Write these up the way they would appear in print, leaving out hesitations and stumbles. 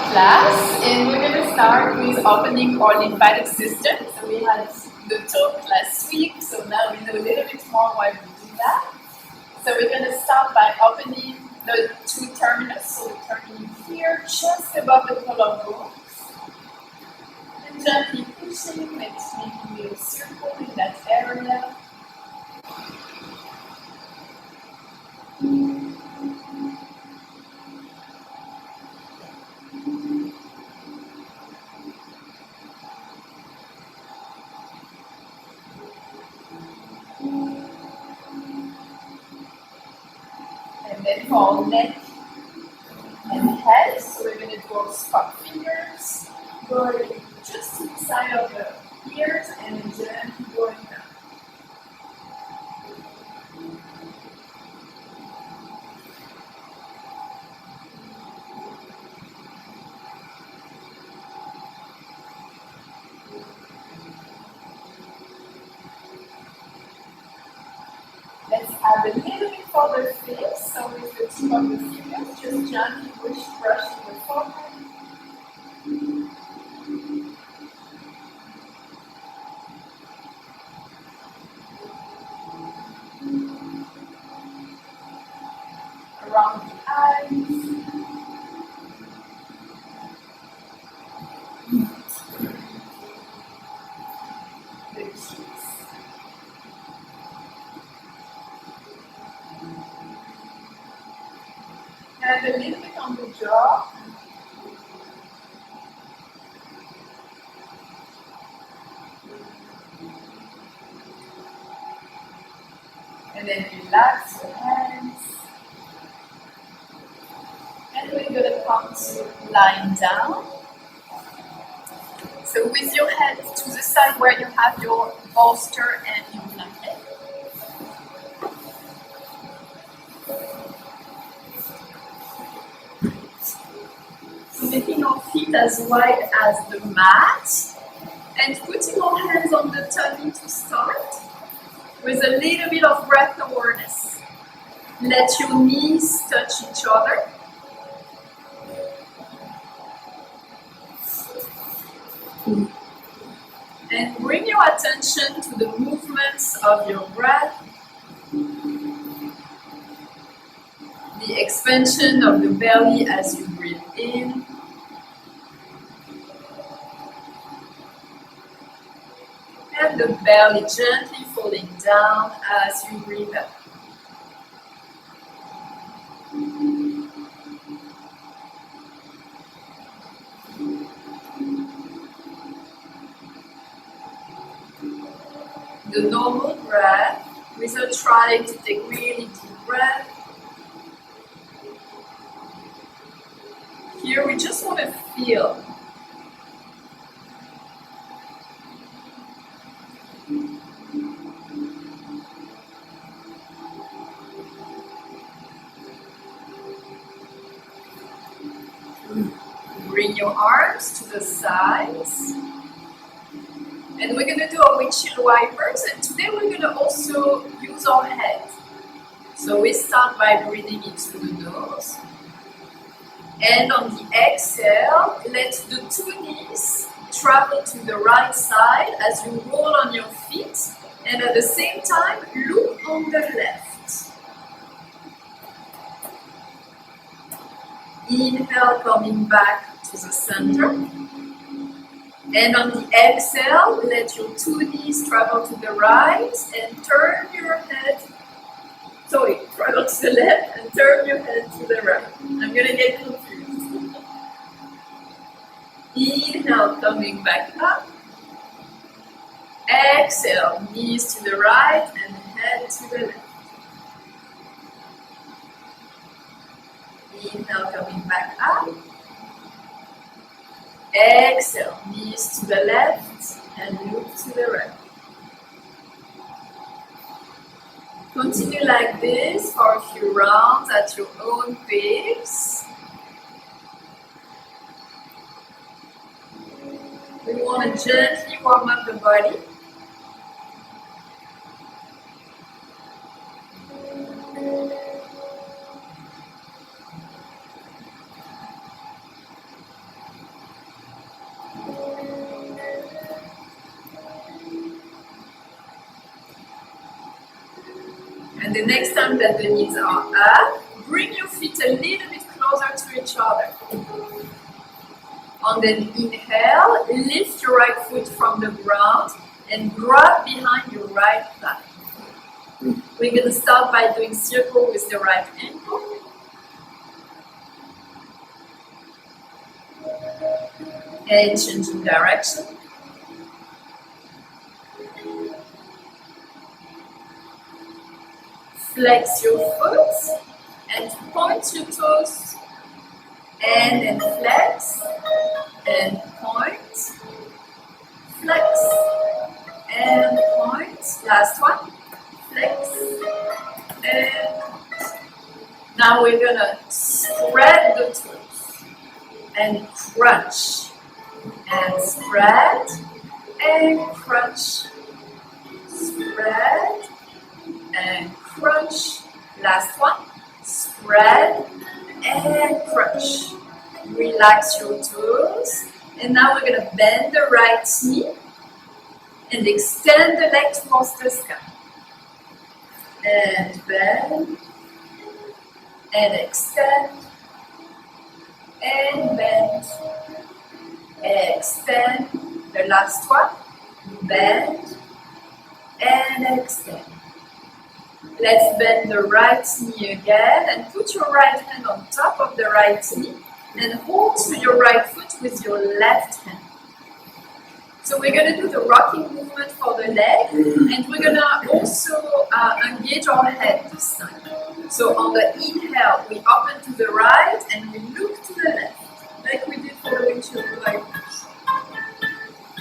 class, and we're going to start with opening our lymphatic system. So we had the talk last week, so now we know a little bit more why we do that. So we're going to start by opening the two terminus, so the terminus here, just above the collarbones, and gently pushing, making a circle in that area. And then for our neck and head, so we're going to do our spot fingers, going just inside of the ears and then going down. Let's add a little bit for the face, so with the tip of the fingers, just gently brushing the forehead. Around the eyes. The cheeks. And a little bit on the jaw. And then relax your hands. And we're going to come to lying down. So with your head to the side where you have your bolster and your blanket. So making our feet as wide as the mat. And putting our hands on the tummy to start. With a little bit of breath awareness. Let your knees touch each other. And bring your attention to the movements of your breath. The expansion of the belly as you breathe in. And the belly gently falling down as you breathe out. The normal breath, without trying to take really deep breath. Here we just want to feel. Bring your arms to the sides. And we're going to do our windshield wipers, and today we're going to also use our head. So we start by breathing in through the nose. And on the exhale, let the two knees travel to the right side as you roll on your feet. And at the same time, look on the left. Inhale, coming back to the center. And on the exhale, let your two knees travel to the right and turn your head, travel to the left and turn your head to the right. I'm going to get confused. Inhale, coming back up. Exhale, knees to the right and head to the left. Inhale, coming back up. Exhale, knees to the left and look to the right. Continue like this for a few rounds at your own pace. We want to gently warm up the body. the next time that the knees are up, bring your feet a little bit closer to each other. On the inhale, lift your right foot from the ground and grab behind your right thigh. We're going to start by doing circle with the right ankle. And changing direction. Flex your foot and point your toes. And then flex and point. Flex and point. Last one. Flex and now we're gonna spread the toes and crunch and spread and crunch, spread and crunch. Last one. Spread and crunch. Relax your toes. And now we're gonna bend the right knee and extend the leg towards the sky. And bend, and extend, and bend, extend. The last one, bend, and extend. Let's bend the right knee again and put your right hand on top of the right knee and hold to your right foot with your left hand. So we're going to do the rocking movement for the leg, and we're going to also engage our head this time. So on the inhale, we open to the right and we look to the left, like we did for the windshield wipers.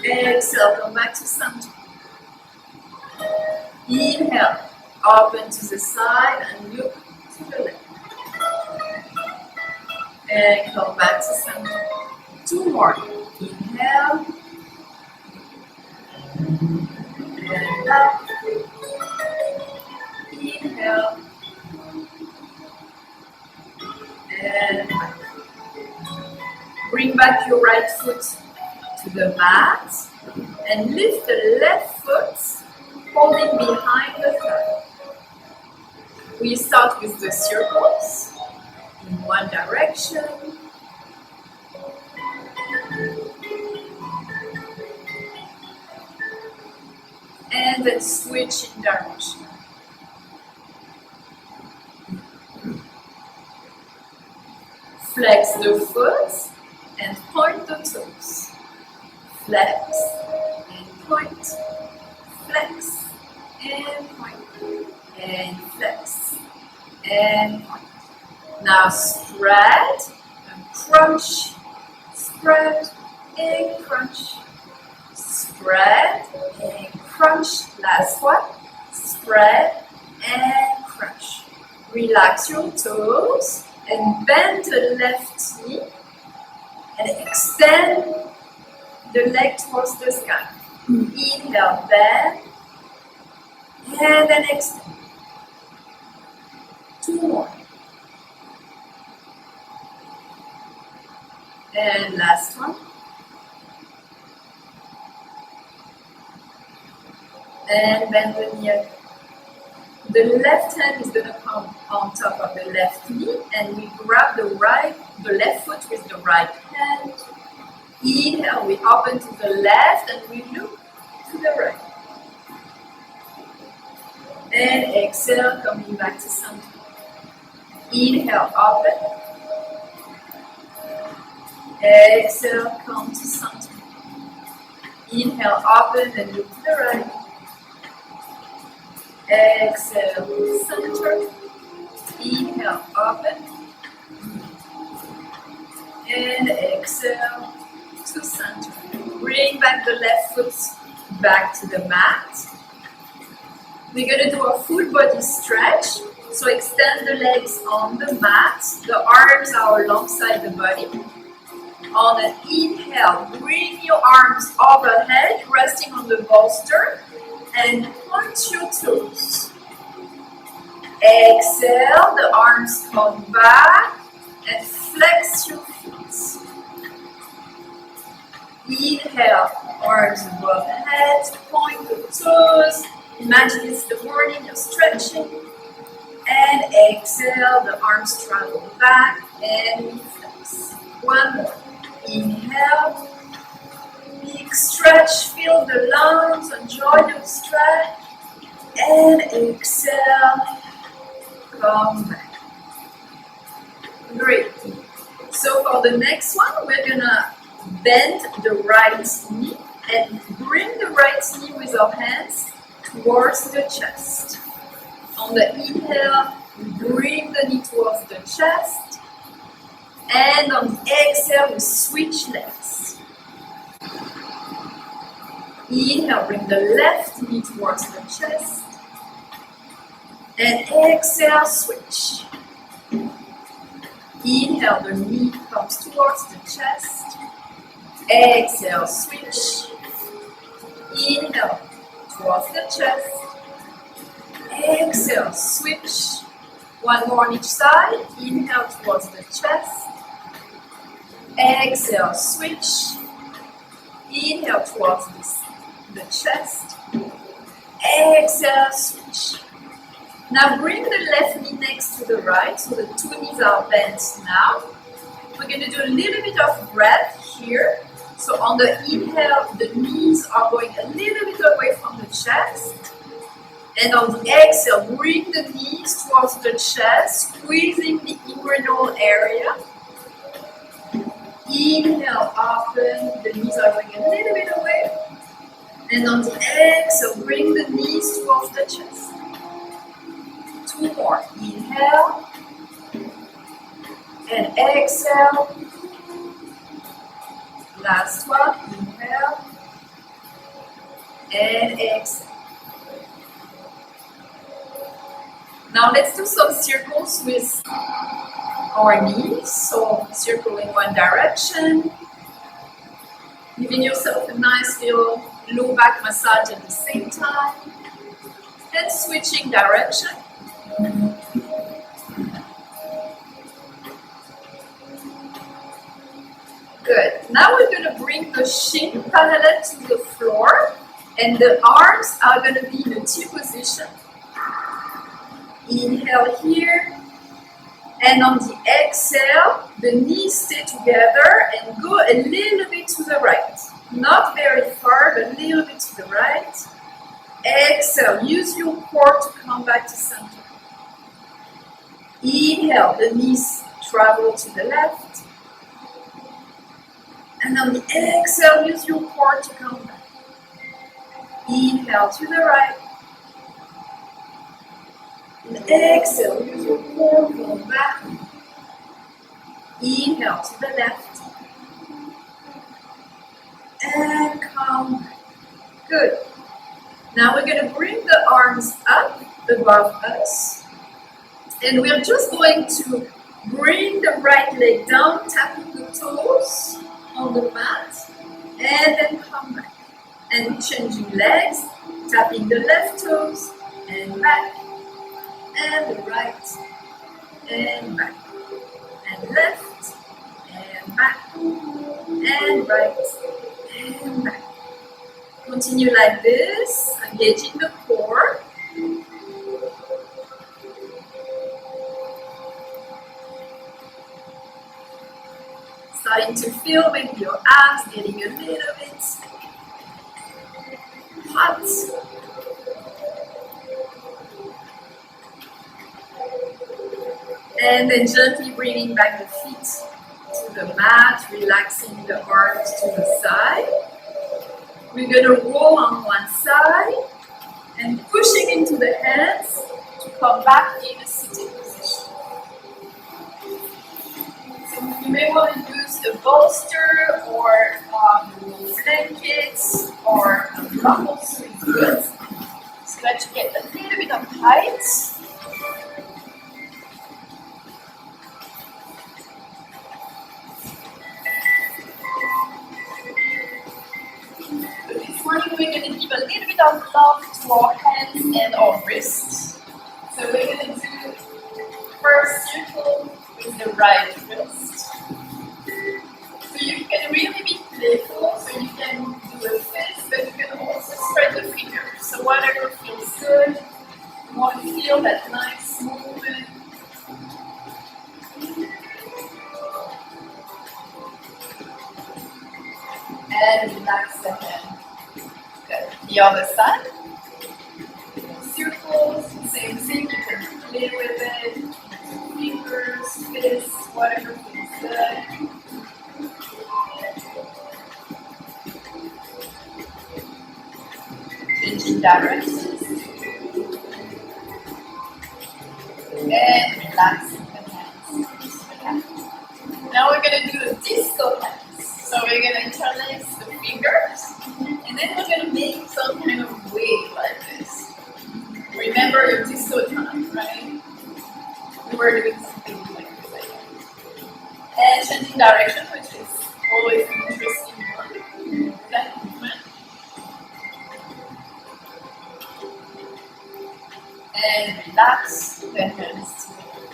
Exhale, come back to center. Inhale, open to the side and look to the left. And come back to center. Two more. Inhale. And up. Inhale. And back. Bring back your right foot to the mat and lift the left foot, holding behind the thigh. We start with the circles in one direction. And then switch in direction. Flex the foot and point the toes. Flex and point. Flex and point. And flex and point. Now spread and crunch. Spread and crunch. Spread and crunch. Last one. Spread and crunch. Relax your toes and bend the left knee and extend the leg towards the sky. Inhale, bend, and then extend. Two more. And last one. And bend the knee again. The left hand is going to come on top of the left knee, and we grab the left foot with the right hand. Inhale, we open to the left and we look to the right. And exhale, coming back to center. Inhale, open. Exhale, come to center. Inhale, open and look to the right. Exhale, center. Inhale, open. And exhale to center. Bring back the left foot back to the mat. We're going to do a full body stretch. So extend the legs on the mat. The arms are alongside the body. On an inhale, bring your arms overhead, resting on the bolster, and point your toes. Exhale, the arms come back and flex your feet. Inhale, arms above head, point the toes. Imagine it's the morning, you're stretching. And exhale, the arms travel back and we flex. One more. Inhale. Big stretch, feel the lungs, enjoy the stretch. And exhale, come back. Great. So for the next one, we're gonna bend the right knee and bring the right knee with our hands towards the chest. On the inhale, we bring the knee towards the chest. And on the exhale, we switch legs. Inhale, bring the left knee towards the chest. And exhale, switch. Inhale, the knee comes towards the chest. Exhale, switch. Inhale, towards the chest. Exhale, switch. One more on each side. Inhale towards the chest. Exhale, switch. Inhale towards the chest. Exhale, switch. Now bring the left knee next to the right, so the two knees are bent now. We're going to do a little bit of breath here. So on the inhale, the knees are going a little bit away from the chest. And on the exhale, bring the knees towards the chest, squeezing the inguinal area. Inhale, open, the knees are going a little bit away. And on the exhale, bring the knees towards the chest. Two more. Inhale. And exhale. Last one. Inhale. And exhale. Now let's do some circles with our knees. So circle in one direction. Giving yourself a nice little low back massage at the same time. Then switching direction. Good. Now we're going to bring the shin parallel to the floor and the arms are going to be in a T position. Inhale here. And on the exhale, the knees stay together and go a little bit to the right. Not very far, but a little bit to the right. Exhale, use your core to come back to center. Inhale, the knees travel to the left. And on the exhale, use your core to come back. Inhale to the right. And exhale, use your core, come back. Inhale to the left. And come back. Good. Now we're going to bring the arms up above us. And we're just going to bring the right leg down, tapping the toes on the mat. And then come back. And changing legs, tapping the left toes and back. And the right and back. And left and back. And right and back. Continue like this, engaging the core. Starting to feel maybe your abs getting a little bit hot. And then gently bringing back the feet to the mat, relaxing the arms to the side. We're going to roll on one side and pushing into the hands to come back in a sitting position. So you may want to use a bolster or blankets or a block also is good so that you get a little bit of height. We're going to give a little bit of love to our hands and our wrists. So we're going to do first circle with the right wrist. So you can really be playful, so you can do a fist, but you can also spread the fingers. So whatever feels good, you want to feel that nice movement and relax the hand. Good. The other side. Circles, same thing, you can play with it. Fingers, fists, whatever feels good. Changing directions. And relaxing the hands. Okay. Now we're going to do a disco hands. So we're going to interlace the fingers. And then we're going to make some kind of wave like this. Remember your disco time, right? We were doing something like this. And changing direction, which is always an interesting one. That movement. And relax the hands together.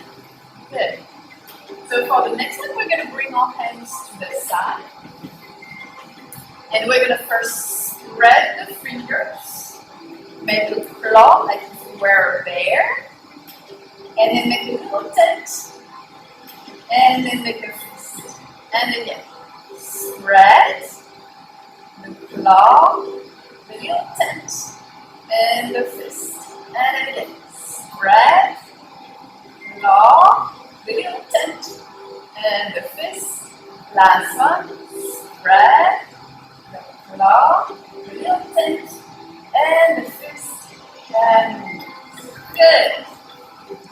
Good. So for the next one, we're going to bring our hands to the side. And we're going to first spread the fingers. Make a claw like if you were a bear. And then make a little tent. And then make a fist. And again. Spread. The claw. The little tent. And the fist. And again. Spread. Claw. The little tent. And the fist. Last one. Spread. The claw. The little tent. And the fist. And good.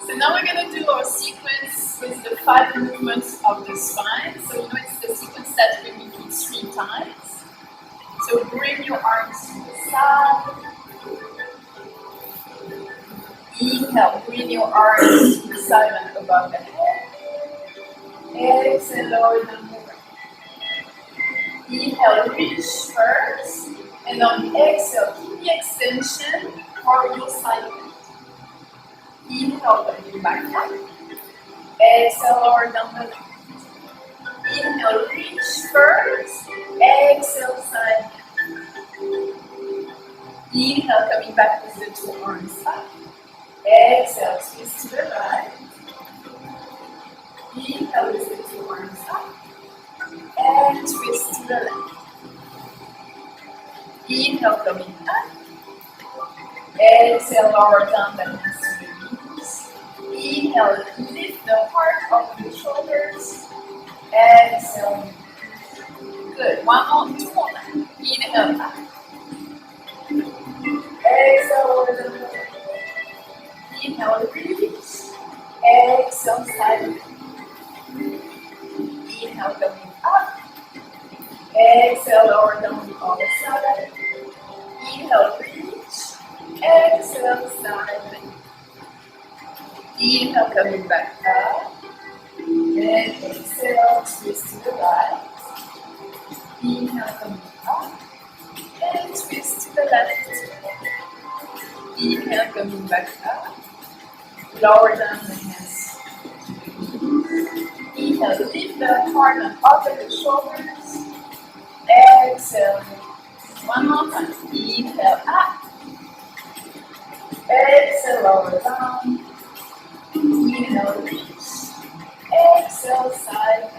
So now we're going to do our sequence with the 5 movements of the spine. So you know it's the sequence that we repeat 3 times. So bring your arms to the side. Inhale, bring your arms to the side and above the head. Exhale, lower down the back. Inhale, reach first. And on the exhale, keep the extension for your side bend. Inhale, bend back up. Exhale, lower down the back. Inhale, reach first. Exhale, side bend. Inhale, coming back with the 2 arms up. Exhale, twist to the right. Inhale with the 2 arms up. And twist to the left. Inhale, coming up. Exhale, lower down the hands to the knees. Inhale, lift the heart off the shoulders. Exhale. Good. 1 more, 2 more. Inhale, up. Exhale, lower down the head. Inhale, reach. Exhale, side. Inhale, coming up. Exhale, lower down the other side. Inhale, reach. Exhale, side. Inhale, coming back up. And exhale, twist to the right. Inhale, coming up. And twist to the left. Inhale, coming back up. Lower down the hands. Inhale, lift the heart and up the shoulders. Exhale. 1 more time. Inhale, up. Exhale, lower down. Inhale, reach. Exhale, side.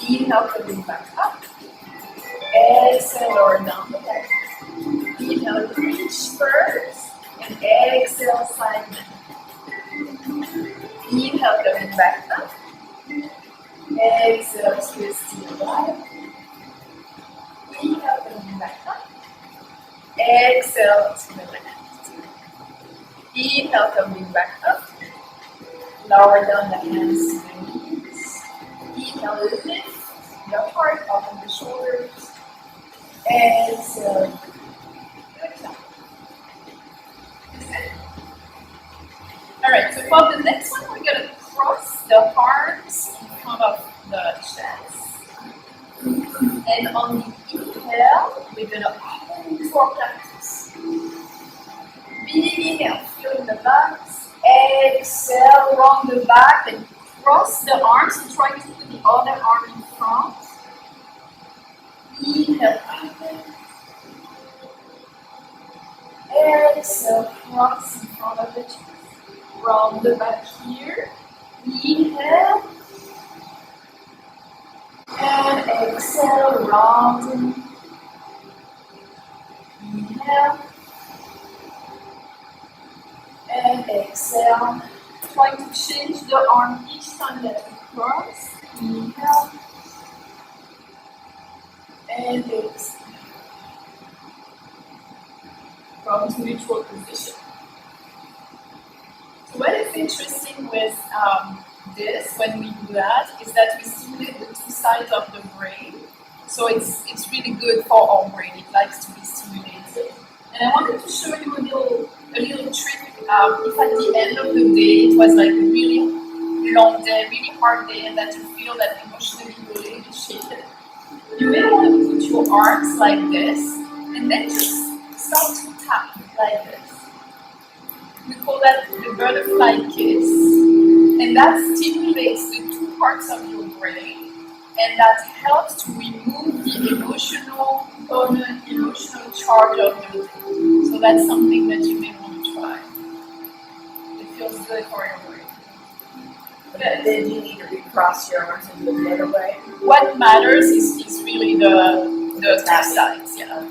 Inhale, coming back up. Exhale, lower down the back. Inhale, reach first. And exhale, side bend. Inhale, coming back up. Exhale, twist to the right. Inhale, coming back up. Exhale to the left. Inhale, coming back up. Lower down the hands to the knees. Inhale, lift the heart up on the shoulders. Exhale. Good job. Alright, so for the next one, we're going to cross the arms in front of the chest. And on the inhale, we're going to hold for practice. Big inhale, feel the lungs. Exhale, round the back and cross the arms and try to put the other arm in front. Inhale, exhale, cross in front of the chest. Round the back here. Inhale. And exhale. exhale, rounding. Inhale. And exhale. Try to change the arm each time that we cross. Inhale. And exhale. Come to neutral position. So what is interesting with this, when we do that, is that we stimulate the two sides of the brain. So it's really good for our brain. It likes to be stimulated. And I wanted to show you a little trick. If at the end of the day it was like a really long day, really hard day, and that you feel that emotionally you're a little bit shaken, you may want to put your arms like this, and then just start to tap like this. We call that the butterfly kiss, and that stimulates the two parts of your brain, and that helps to remove the emotional charge of your day. So that's something that you may want to try. It feels good for your brain. But then you need to recross your arms and move the other way. What matters is really the two sides, yeah.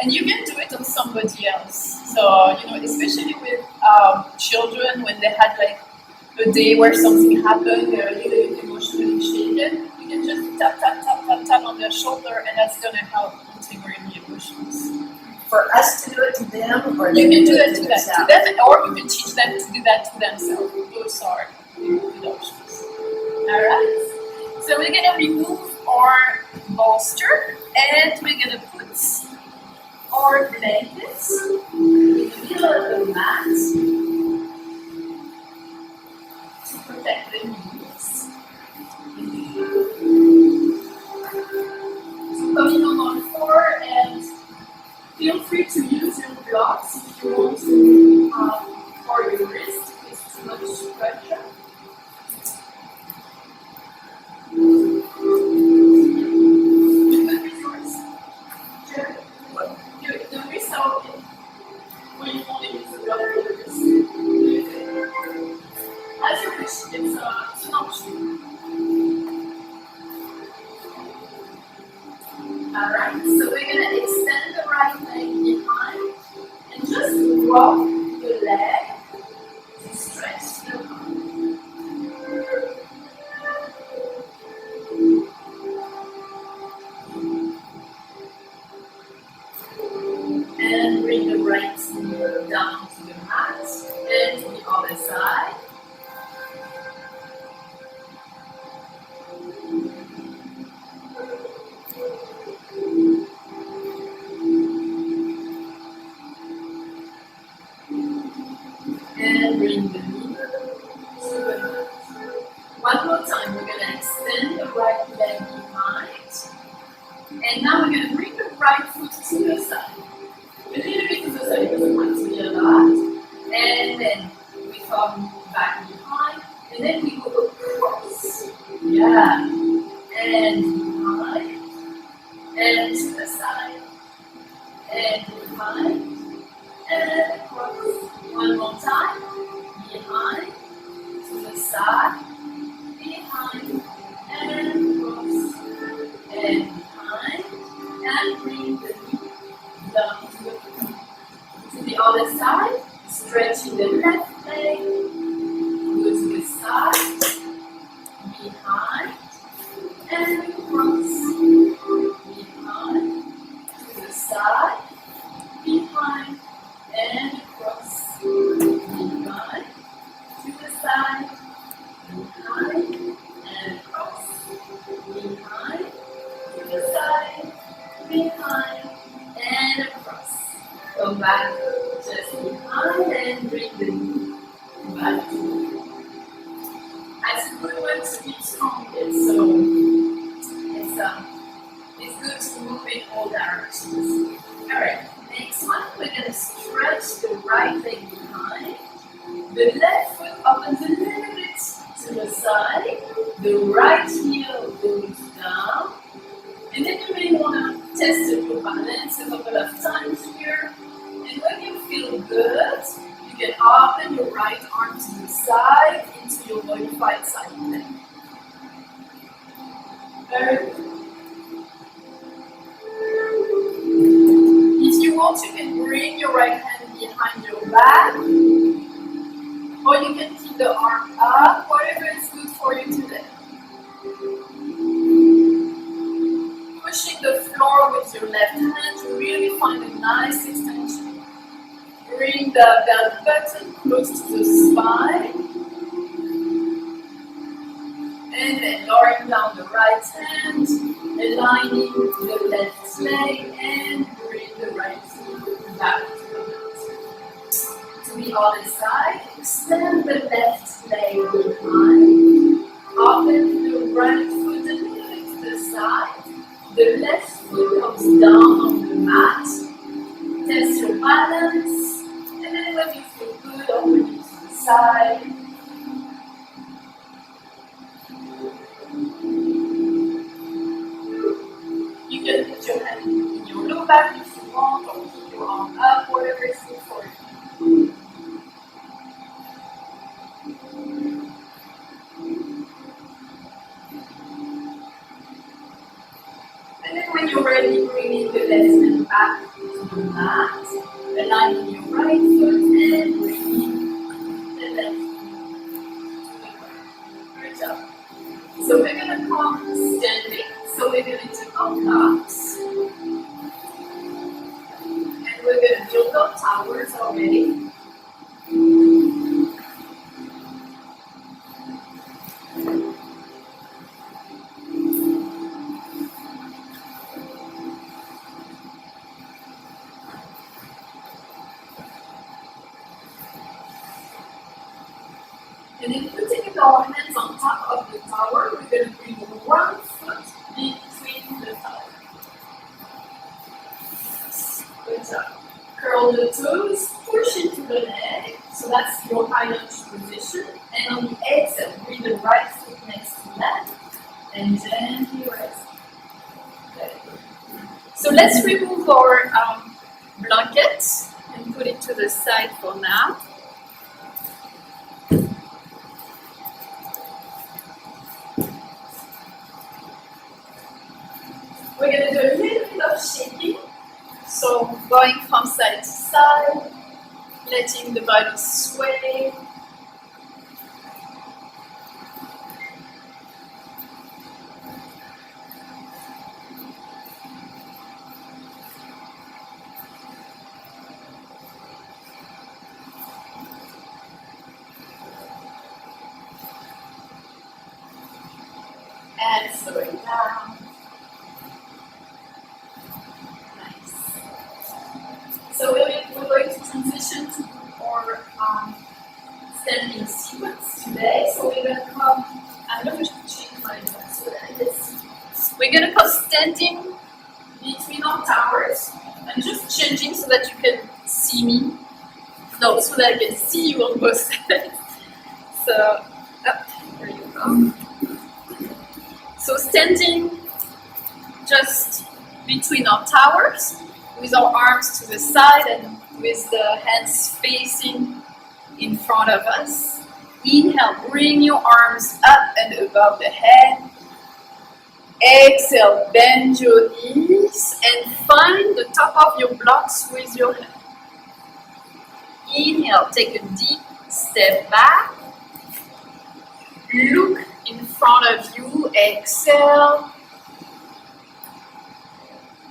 And you can do it on somebody else. So, especially with children, when they had like a day where something happened, they're a little bit emotionally shaken, you can just tap, tap, tap, tap, tap on their shoulder, and that's going to help integrate the emotions. For us to do it to them, or you can do that to them, or you can teach them to do that to themselves. Those are good options. Alright, so we're going to remove our bolster, and we're going to put our blankets in the middle of the mat to protect the knees. So coming on all four, and feel free to use your blocks if you want to for your wrist if it's too much pressure. The wrist are okay. When you want to use the block for the wrist. As you wish, it's an option. Alright, so we're going to extend the right leg behind and just walk the leg to stretch the arm. And bring the right knee down to the mat and to the other side. And bring the knee to the mat. One more time, we're going to extend the right leg behind. And now we're going to bring the right foot to the side. A little bit to the side, it doesn't want to be a lot. And then we come back behind. And then we go across. Yeah. And behind. And to the side. And behind. And across. One more time. Behind. To the side. Behind. And across. And behind. And bring the knee down to the other side. Stretching the left leg. Go to the side. Behind. And across. Behind. To the side. Behind. And across. Behind. To the side. Behind. And across. Behind. To the side. Behind. And across. Come back just behind and bring the knee back to you. As a good one to be strongest, so it's good to move in all directions. Alright, next one, we're going to stretch the right leg behind. The left foot opens a little bit to the side. The right heel goes down. And then you may want to test your balance a couple of times here. And when you feel good, you can open your right arm to the side into your modified side plank. Very good. If you want, you can bring your right hand behind your back, or you can keep the arm up, whatever is good for you today. Pushing the floor with your left hand to really find a nice extension. Bring the belly button close to the spine. And then lowering down the right hand, aligning the left leg, and bring the right foot back to the mat. To the other side, extend the left leg behind. Open the right foot a little bit to the side. The left foot comes down on the mat. Test your balance. And then when you feel good, open it to the side. You can put your hand in your low back if you want, or keep your arm up, whatever is good for you. And then when you're ready, bringing the left hand back to the mat, aligning your right foot and bringing the left foot to the ground. Good job. So we're going to come standing. So we're going to do our blocks. And we're going to build our towers already. And then putting our hands on top of the tower, we're going to bring one foot between the tower. Good job. Curl the toes, push into the leg. So that's your high lunge position. And on the exhale, bring the right foot next to left. And gently rest. Okay. So let's remove our blanket and put it to the side for now. We're going to do a little bit of shaking. So going from side to side, letting the body sway. And slowing down. So we're going to transition to our standing sequence today. So we're going to come, I'm going to change my notes so that I can see. We're going to come standing between our towers. I'm just changing so that you can see me. No, so that I can see you on both sides. So, there you go. So standing just between our towers, with our arms to the side and with the hands facing in front of us. Inhale, bring your arms up and above the head. Exhale, bend your knees and find the top of your blocks with your hand. Inhale, take a deep step back. Look in front of you. Exhale.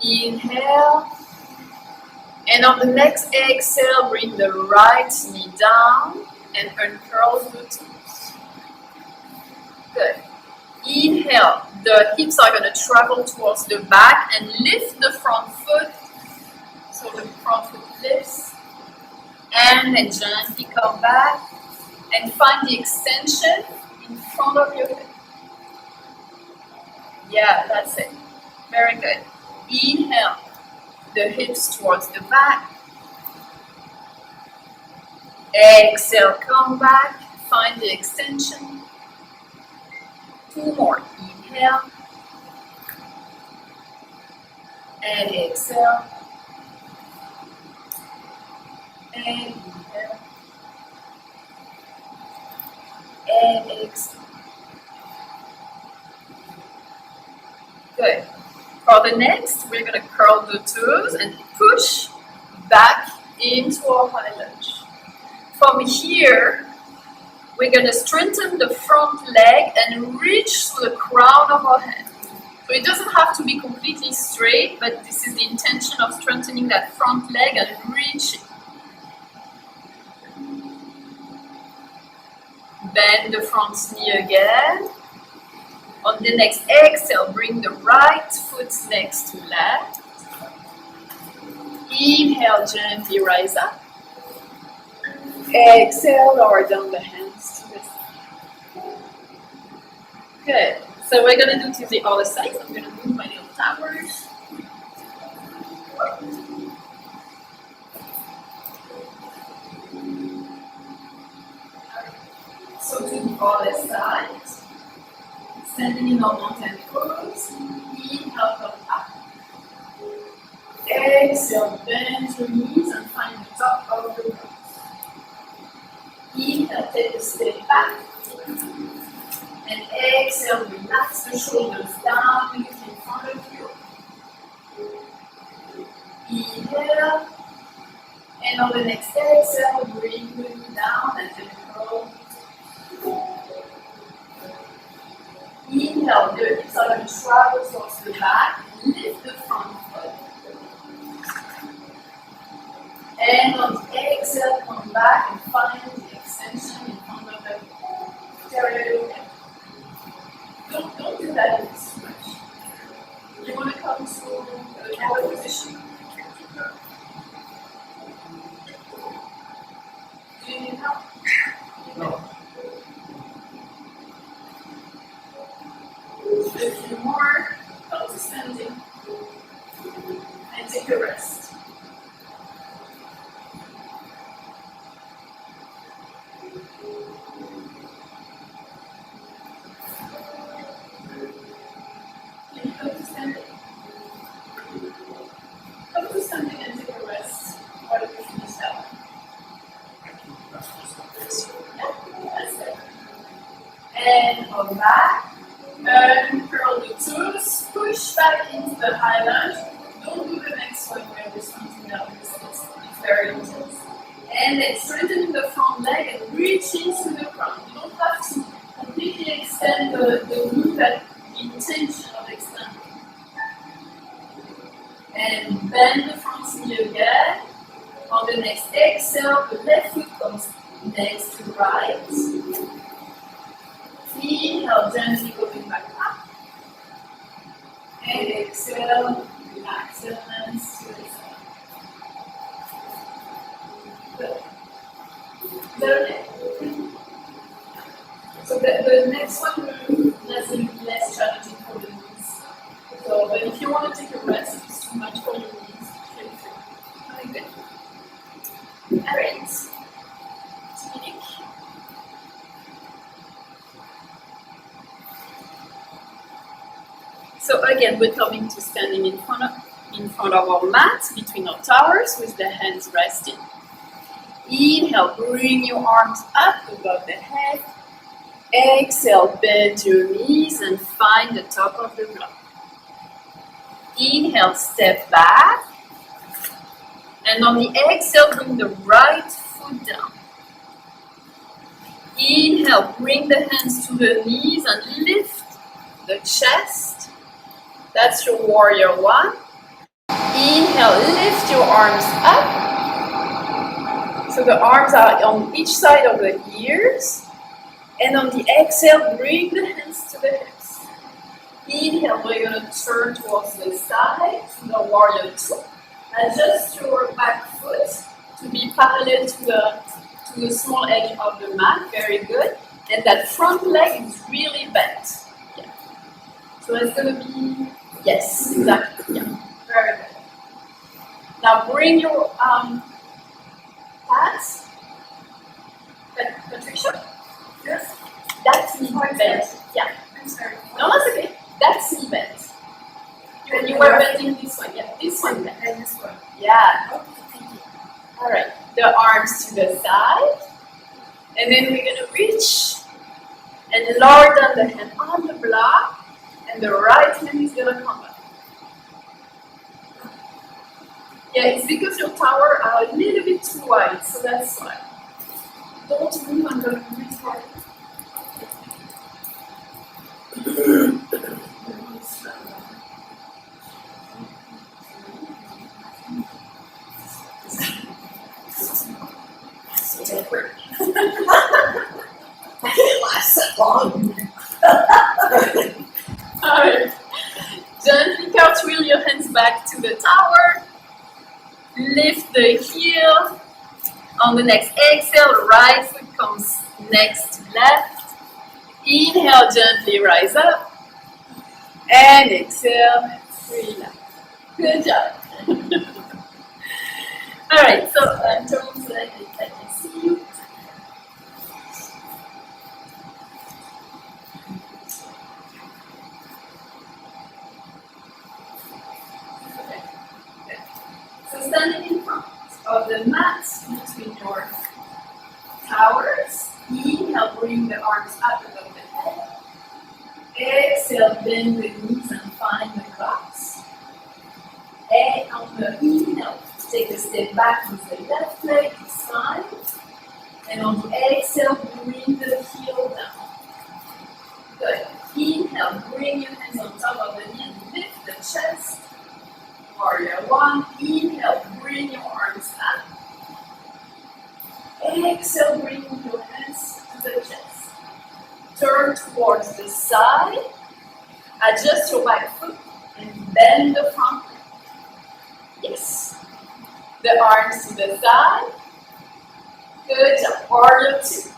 Inhale. And on the next exhale, bring the right knee down and uncurl the toes. Good. Inhale, the hips are going to travel towards the back and lift the front foot. So the front foot lifts. And then gently come back and find the extension in front of your head. Yeah, that's it. Very good. Inhale. The hips towards the back. Exhale, come back, find the extension. Two more. Inhale. And exhale. And inhale. And exhale. Good. For the next, we're going to curl the toes and push back into our high lunge. From here, we're going to strengthen the front leg and reach to the crown of our head. So it doesn't have to be completely straight, but this is the intention of strengthening that front leg and reaching. Bend the front knee again. On the next exhale, bring the right foot next to left. Inhale, gently rise up. Exhale, lower down the hands to the side. Good. So we're going to do to the other side. I'm going to move my little towers. So to the other side. Standing in our mountain pose. Inhale, come up. Exhale, bend your knees and find the top of the ground. Inhale, take a step back. And exhale, relax the shoulders down, look in front of you. Inhale. And on the next exhale, bring the knee down and then curl. Inhale, the hips are going to travel towards the back. Lift the front foot. And on the exhale, come back and find the extension in front of the stereo. Don't do that too much. You want to come to another position. Do you need help? No. A few more. Come to standing. And take a rest. Come to standing. Come to standing and take a rest while you finish that. Yeah, that's it. And come back. And curl the toes. Push back into the high lunge. Don't do the next one where there's something else. It's very intense. And then strengthening the front leg and reach into the crown. You don't have to completely extend the knee, but the intention of extending. And bend the front knee again. On the next exhale, the left foot comes next to right. Inhale, gently going back up. And exhale, relax your hands to the side. Good. Is that okay? So the next one will be less challenging for the knees. So, but if you want to take a rest, if it's too much for your knees, feel free. Okay, good. Alright. Dominique. So again, we're coming to standing in front of our mat, between our towers, with the hands resting. Inhale, bring your arms up above the head. Exhale, bend your knees and find the top of the block. Inhale, step back. And on the exhale, bring the right foot down. Inhale, bring the hands to the knees and lift the chest. That's your warrior one. Inhale, lift your arms up. So the arms are on each side of the ears. And on the exhale, bring the hands to the hips. Inhale, we're going to turn towards the side, to the warrior two. Adjust your back foot to be parallel to the small edge of the mat. Very good. And that front leg is really bent. Yeah. So it's going to be, yes, exactly. Yeah. Very good. Now bring your pads. Patricia? Yes. That's knee bent. Yeah. I'm sorry. No, that's okay. That's knee bent. You were bending this one. Yeah, this one bent. And this one. Yeah. Okay, thank you. All right. The arms to the side. And then we're going to reach and lower down the hand on the block. And And the right hand is gonna come back. Yeah, it's because your tower are a little bit too wide, so that's why. Don't move, I'm gonna restart. I can't last that long. Alright. Gently cartwheel your hands back to the tower. Lift the heel. On the next exhale, right foot comes next to left. Inhale, gently rise up. And exhale, relax. Good job. Alright, so turn so that I can see you. Okay. Good. So standing in front of the mat between your towers. Inhale, bring the arms up above the head. Exhale, bend the knees and find the blocks. And on the inhale, take a step back with the left leg this time. And on the exhale, bring the heel down. Good. Inhale, bring your hands on top of the knee and lift the chest. Warrior one. Inhale, bring your arms up. Exhale, bring your hands to the chest. Turn towards the side. Adjust your back foot and bend the front leg. Yes. The arms to the side. Good job. Warrior two.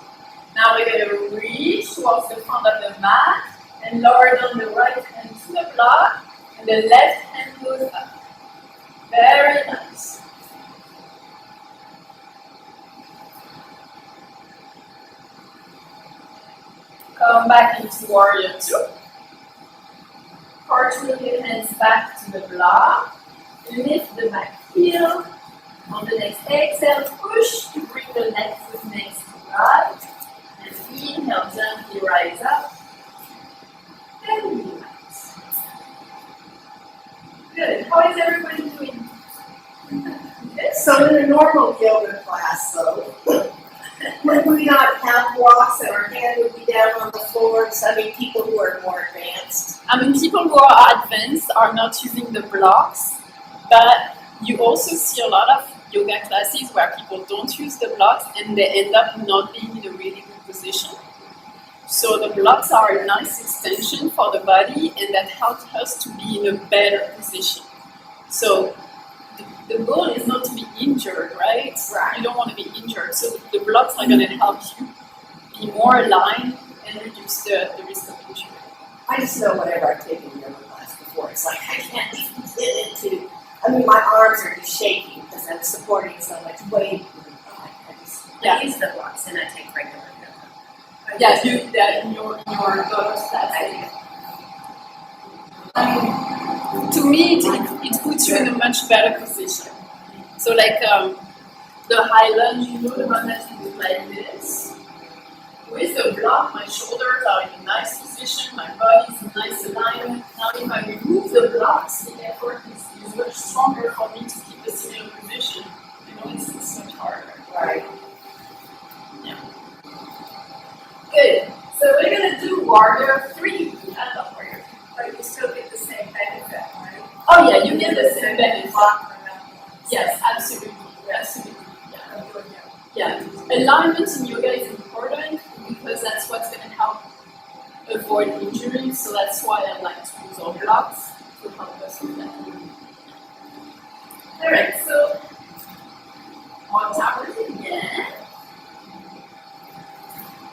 Now we're going to reach towards the front of the mat and lower down the right hand to the block and the left hand goes up. Very nice. Come back into warrior two. Cartwheel your hands back to the block. Lift the back heel. On the next exhale, push to bring the left foot next to right. And inhale, gently rise up. And relax. Good. How is everybody doing? Good. So in a normal yoga class though, would we not have blocks and our hand would be down on the floor? So, I mean, people who are more advanced. I mean, people who are advanced are not using the blocks, but you also see a lot of yoga classes where people don't use the blocks and they end up not being in a really good position. So the blocks are a nice extension for the body and that helps us to be in a better position. So the goal is not to be injured, right? Right. You don't want to be injured. So the blocks are going to help you be more aligned and reduce the risk of injury. I just know whenever I've taken yoga class before, it's like I can't even get into. I mean, my arms are just shaking because I'm supporting so much weight. I use the blocks and I take regular yoga. Yeah, you do that in your yoga class. To me, it puts you in a much better position. So like the high lunge, you know, the one that you do like this. With the block, my shoulders are in a nice position, my body is in nice alignment. Now if I remove the blocks, the effort is much stronger for me to keep a similar position. You know, it's much harder. Right. Yeah. Good. So we're going to do warrior 3. I love warrior 3. But you still get the same benefit, right? Oh yeah, you get the same benefit. Yes, absolutely. Absolutely. Yeah. Alignment in yoga is important because that's what's going to help avoid injury. So that's why I like to use our blocks to help us with that. Alright, so on towers again.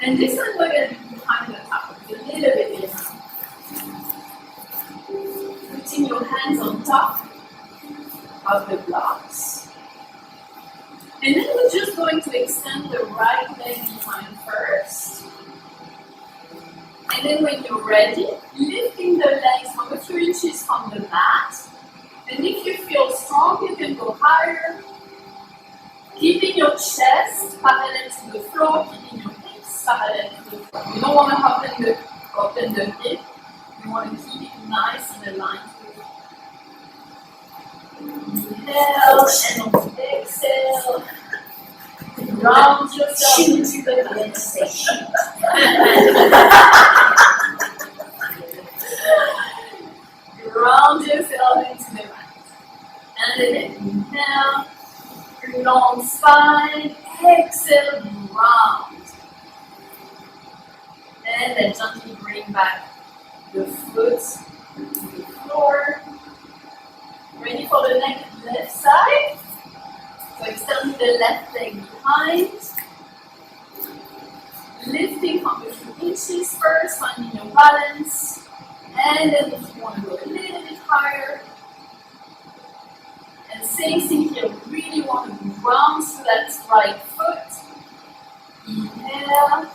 And this one we're going to be behind the towers, a little bit behind. Putting your hands on top of the blocks. And then we're just going to extend the right leg behind first. And then when you're ready, lifting the legs from a few inches from the mat. And if you feel strong, you can go higher. Keeping your chest parallel to the floor, keeping your hips parallel to the floor. You don't want to open the hip. You want to keep it nice and aligned. Inhale and on exhale, round yourself into the mat. Round yourself into the mat. And then inhale, long spine, exhale, round. And then gently bring back the foot to the floor. Ready for the next left side? So extend the left leg behind. Lifting from the 2 inches first, finding your balance. And then if you want to go a little bit higher. And same thing here, really want to ground through that right foot. Inhale.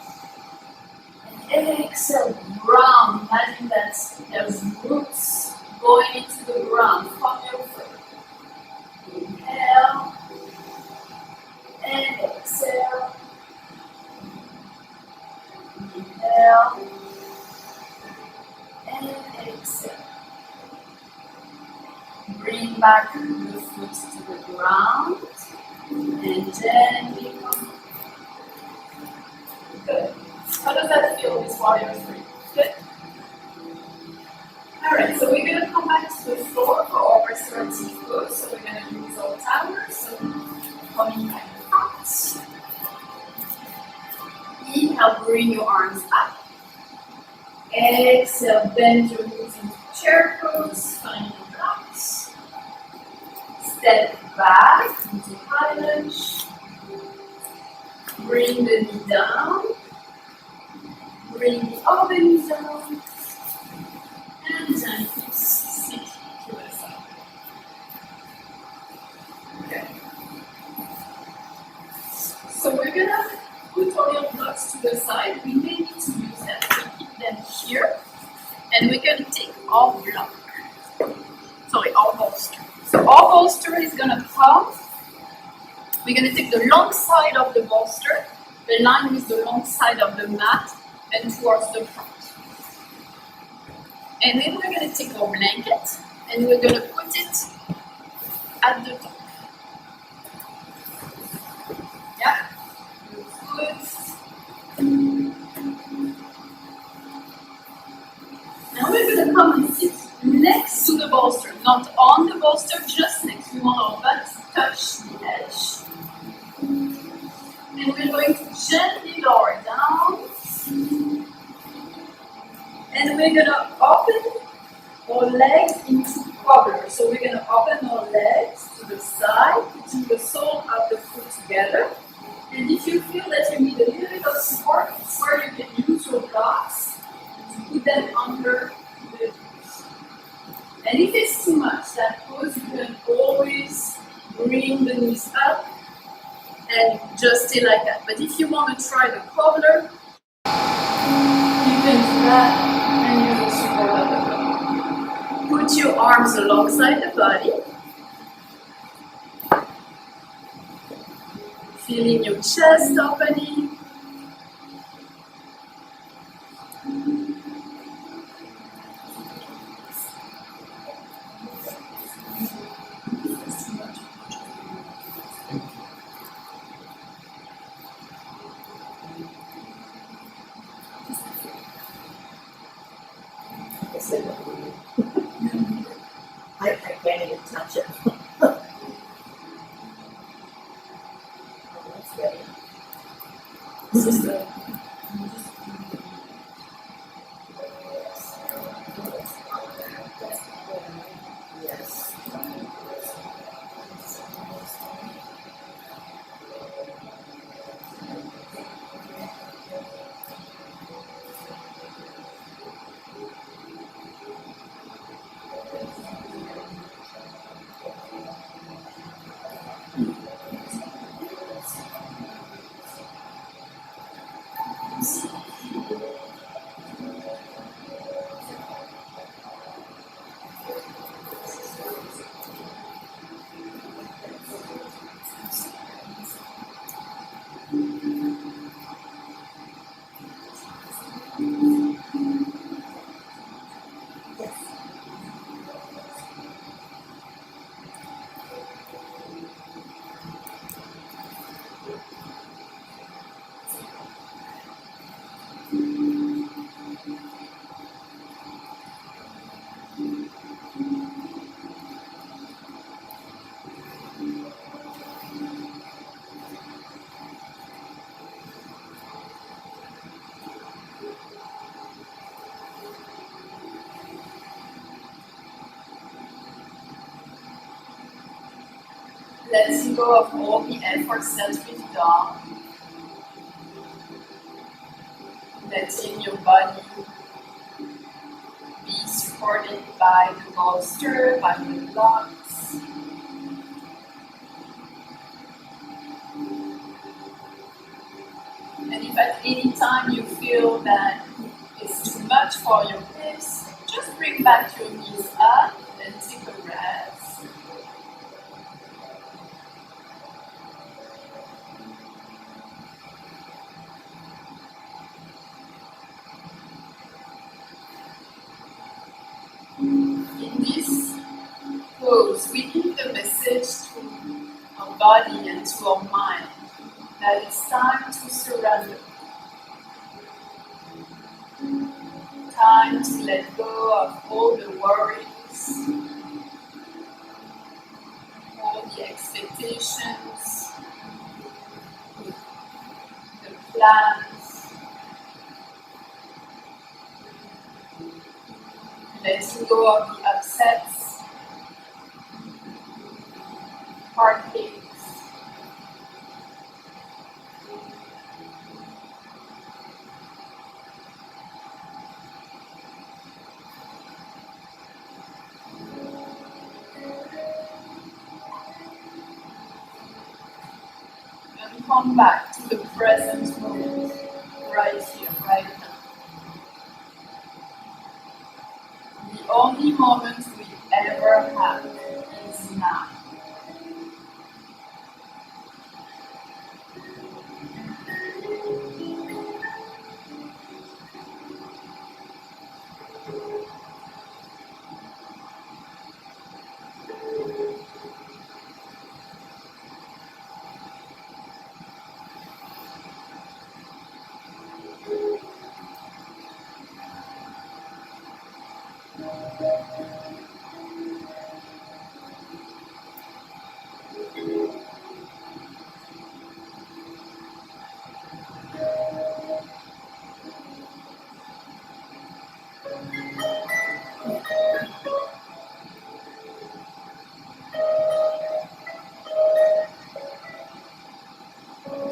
And exhale, ground. Imagine that there's roots going into the ground from your foot. Inhale. And exhale. Inhale. And exhale. Bring back the foot to the ground. And gently come. Good. How does that feel, Miss Warrior 3? Good? Alright, so we're going to come back to the floor for our restorative pose. So we're going to use our towers. So coming back in front. Inhale, bring your arms up. Exhale, bend your knees into chair pose. Find your blocks. Step back into high lunge. Bring the knee down. Bring the other knee down. And gently sit to the side. Okay. So we're gonna put all your blocks to the side. We may need to use them. So keep them here. And we're gonna take our block. Sorry, our bolster. So our bolster is gonna come. We're gonna take the long side of the bolster, align with the long side of the mat, and towards the front. And then we're going to take our blanket and we're going to put it at the top. Yeah? Good. Now we're going to come and sit next to the bolster, not on the bolster, just next. We want our butt to touch the edge. And we're going to gently lower down. And we're going to open our legs into cobbler. So we're going to open our legs to the side, putting the sole of the foot together. And if you feel that you need a little bit of support, it's where you can use your blocks to put them under the knees. And if it's too much, that pose, you can always bring the knees up and just stay like that. But if you want to try the cobbler, you can do that and use the support of the block. Put your arms alongside the body. Feeling your chest opening. I can't even touch it. That's good. This is the Yes. Letting go of all the efforts that we've done. Letting your body be supported by the bolster, by the blocks. And if at any time you feel that it's too much for your hips, just bring back your knees up and take a rest. In this pose, we give the message to our body and to our mind that it's time to surrender. Time to let go of all the worries, all the expectations, the plans. Letting go of the upsets, heartaches. And come back to the present moment, right here, right now. The only moment we ever have is now.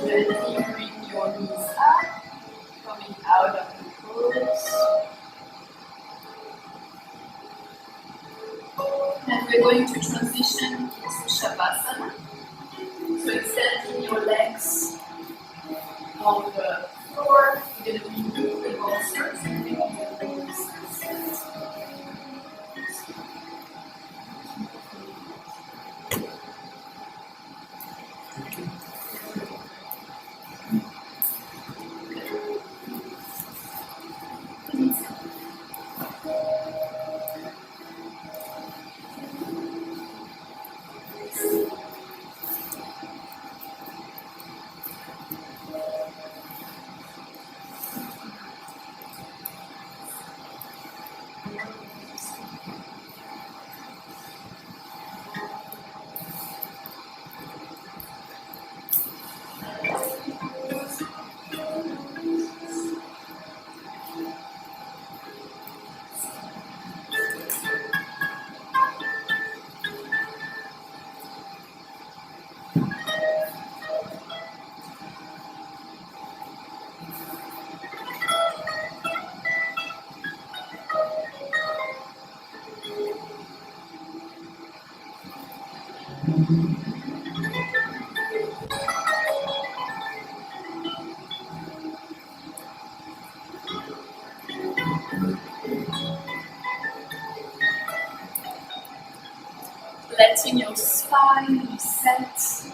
Gently bring your knees up, coming out of the pose. And we're going to transition into Shavasana. So extending your legs on the floor, you're going to remove the bolsters and remove the bolsters. Letting your spine reset.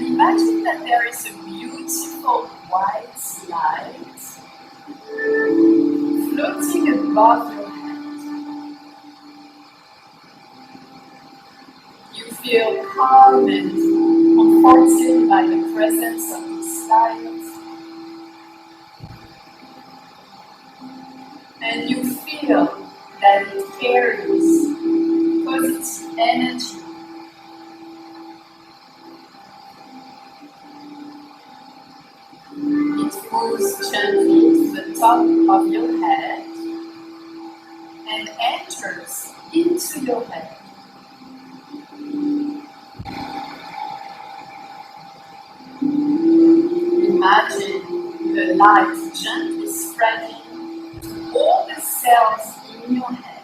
Imagine that there is a beautiful white light floating above your head. feel calm and comforted by the presence of this light. And you feel that it carries positive energy. It moves gently to the top of your head and enters into your head. Imagine the light gently spreading to all the cells in your head,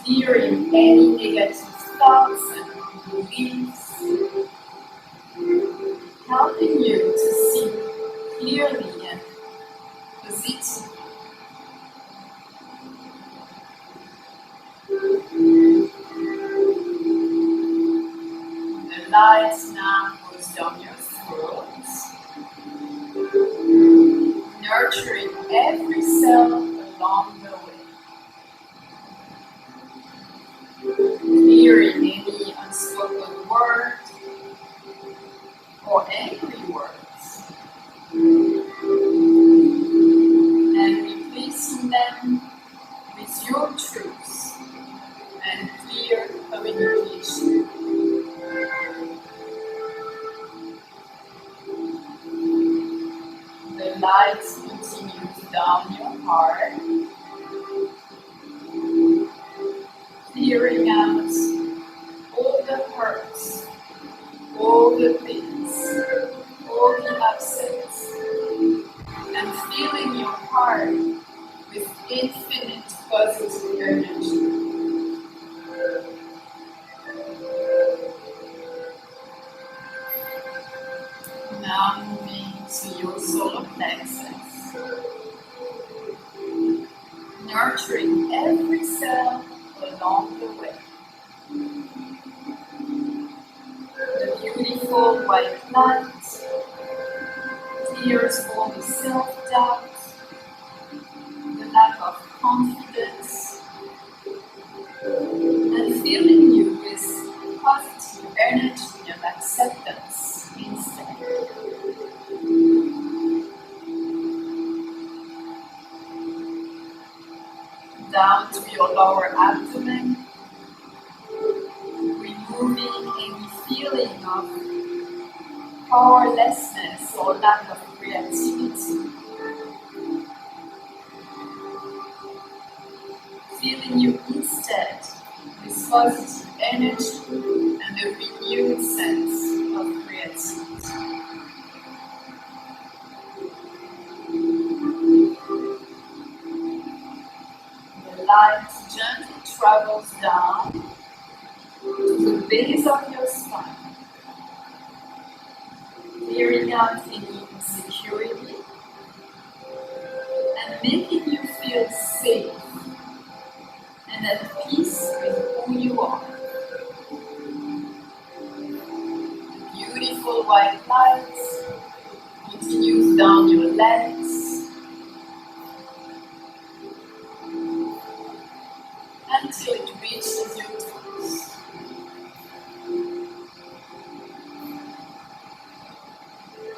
clearing any negative thoughts and beliefs, helping you to see clearly and positively. The light now goes down your throat, nurturing every cell along the way, clearing any unspoken word or angry words, and replacing them with your truths and clear communication. The light continues down your heart, clearing out all the hurts, all the pains, all the upsets, and filling your heart with infinite positive energy. Now moving to your solar plexus, nurturing every cell along the way. The beautiful white light clears all the self-doubt, the lack of confidence, and filling you with positive energy and acceptance instead. Down to your lower abdomen, removing any feeling of powerlessness or lack of creativity. Filling you instead with positive energy and a renewed sense of creativity. The light gently travels down to the base of your spine, clearing out any insecurity and making you feel safe and at peace with who you are. The beautiful white light continues down your legs until it reaches your toes.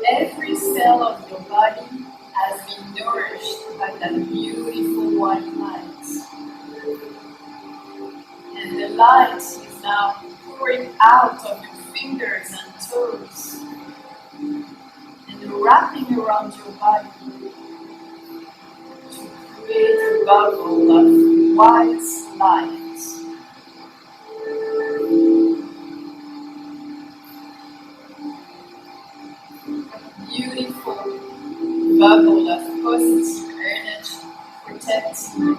Every cell of your body has been nourished by that beautiful white light. And the light is now pouring out of your fingers and toes and wrapping around your body to create a bubble of white light. Beautiful bubble of positive energy protecting you.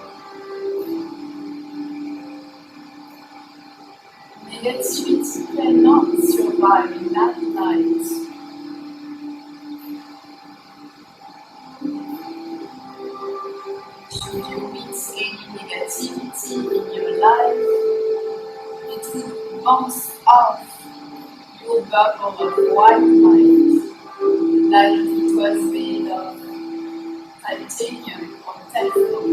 Negativity cannot survive in that light. Should you meet any negativity in your life, it will bounce off your bubble of white light, like it was made of titanium or Teflon.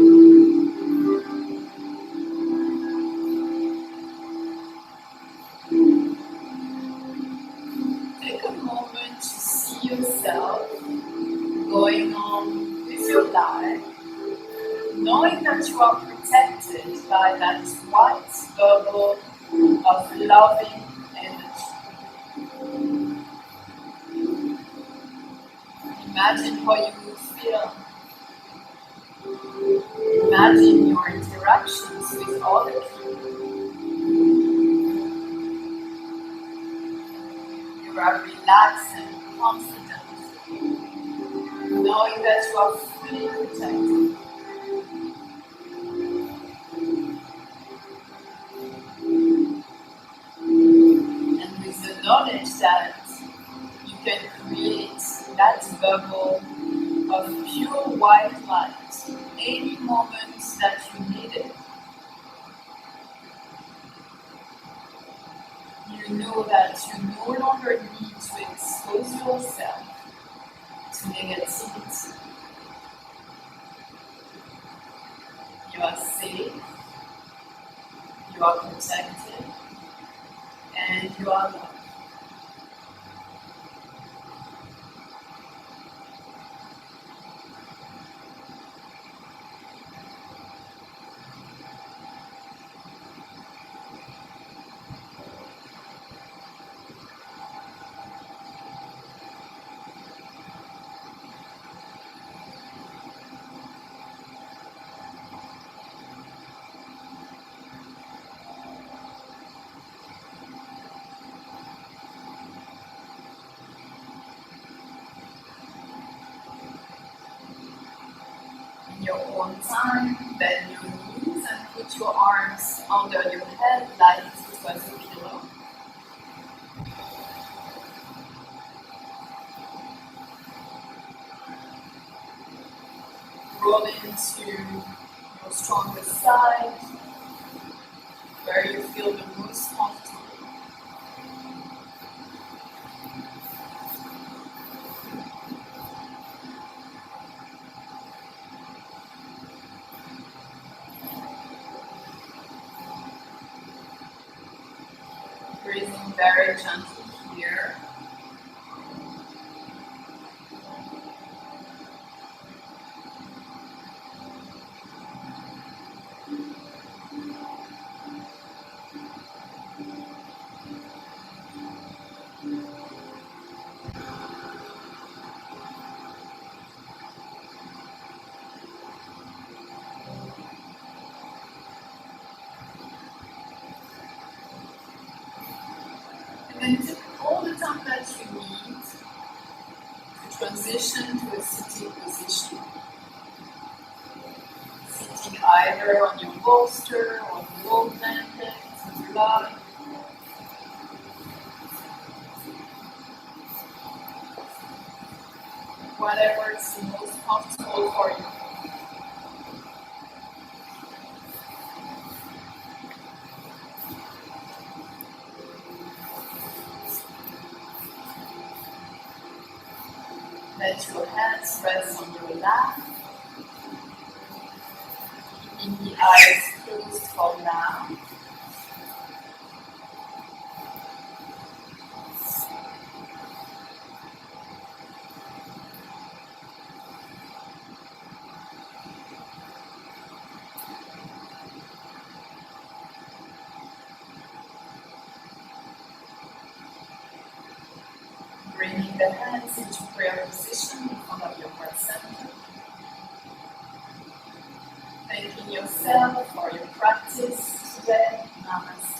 that you are protected by that white bubble of loving energy. Imagine how you will feel. Imagine your interactions with other people. You are relaxed and confident, knowing that you are fully protected. And with the knowledge that you can create that bubble of pure white light any moment that you need it. You know that you no longer need to expose yourself to negativity. You are safe, you are protected, and you are loved. In your own time, bend your knees and put your arms under your head like it was a pillow. Roll into your strongest side, where you feel the most comfortable. Breathing very gently here. And then take all the time that you need to transition to a sitting position. Sitting either on your bolster or low blanket, rug. Whatever is the most comfortable for you. Let your hands rest on your lap. Keeping the eyes closed for now. Bringing the hands into prayer position in front of your heart center. Thanking yourself for your practice today. Namaste.